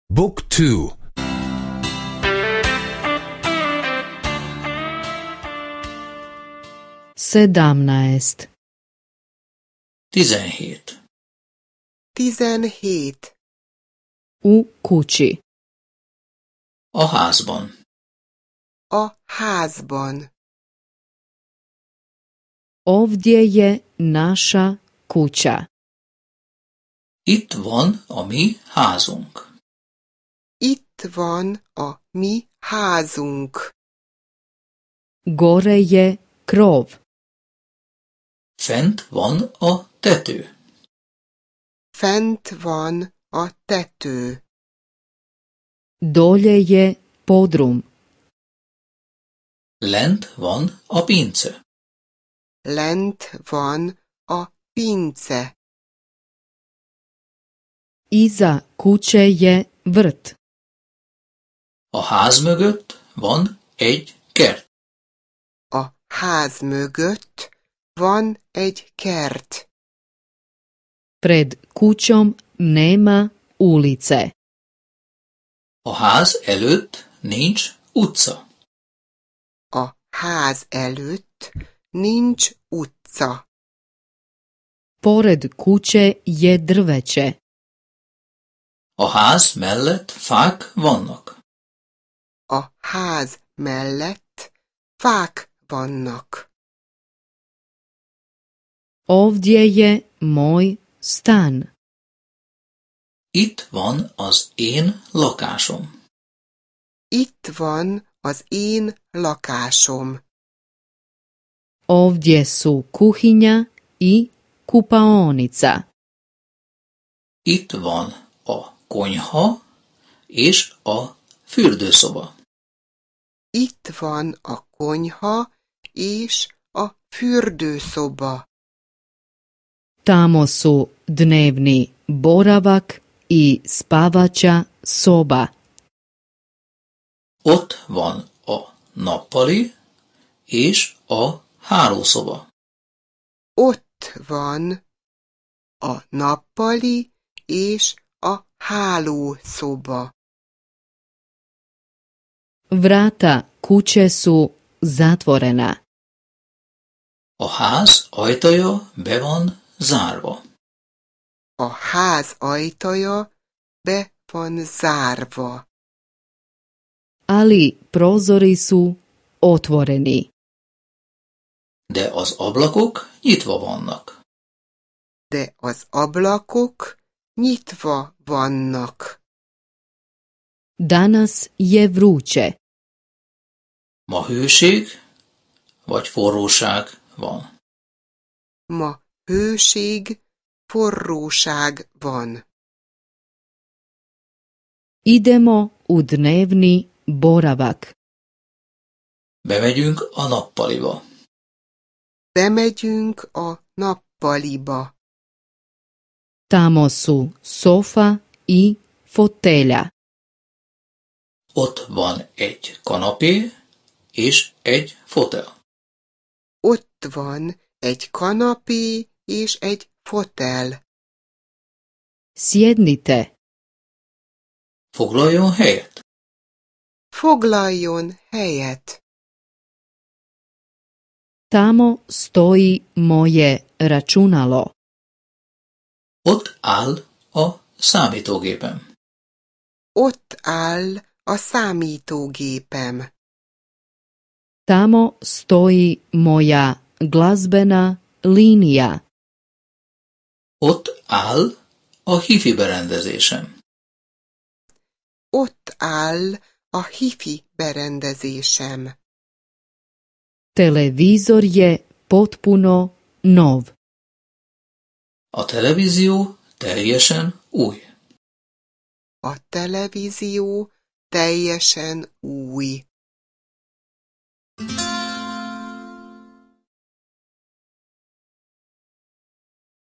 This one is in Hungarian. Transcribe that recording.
Book 2. Sedamnaest. 17. 17. U kući. A házban. A házban. Ovdje je naša kuća. Itt van a mi házunk. Itt van a mi házunk. Gore je krov. Fent van a tető. Fent van a tető. Dolje je podrum. Lent van a pince. Lent van a pince. Iza kuće je vrt. A ház mögött van egy kert. A ház mögött van egy kert. Pred kućom nema ulice. A ház előtt nincs utca. A ház előtt nincs utca. Pored kuće je drveće. A ház mellett fák vannak. A ház mellett fák vannak. Ovdje je moj stan. Itt van az én lakásom. Itt van az én lakásom. Ovdje su kuhinja i kupaonica. Itt van a konyha és a fürdőszoba. Itt van a konyha és a fürdőszoba. Tamo su dnevni boravak i spavača soba. Ott van a nappali és a hálószoba. Ott van a nappali és a hálószoba. Vrata kuće su zatvorena. A ház ajtaja be van zárva. A ház ajtaja be van zárva. Ali prozori su otvoreni. De az ablakok nyitva vannak. De az ablakok nyitva vannak. Danas je vruće. Ma hőség vagy forróság van. Ma hőség, forróság van. Idemo u dnevni boravak. Bemegyünk a nappaliba. Bemegyünk a nappaliba. Tamo su sofa i fotelja. Ott van egy kanapé és egy fotel. Ott van egy kanapé és egy fotel. Sjednite. Foglaljon helyet. Foglaljon helyet. Tamo stoji moje računalo. Ott áll a számítógépem. Ott áll a számítógépem. Tamo stoji moja glazbena linija. Ott áll a hifi berendezésem. Ott áll a hifi berendezésem. Televizor je potpuno nov. A televízió teljesen új. A televízió teljesen új.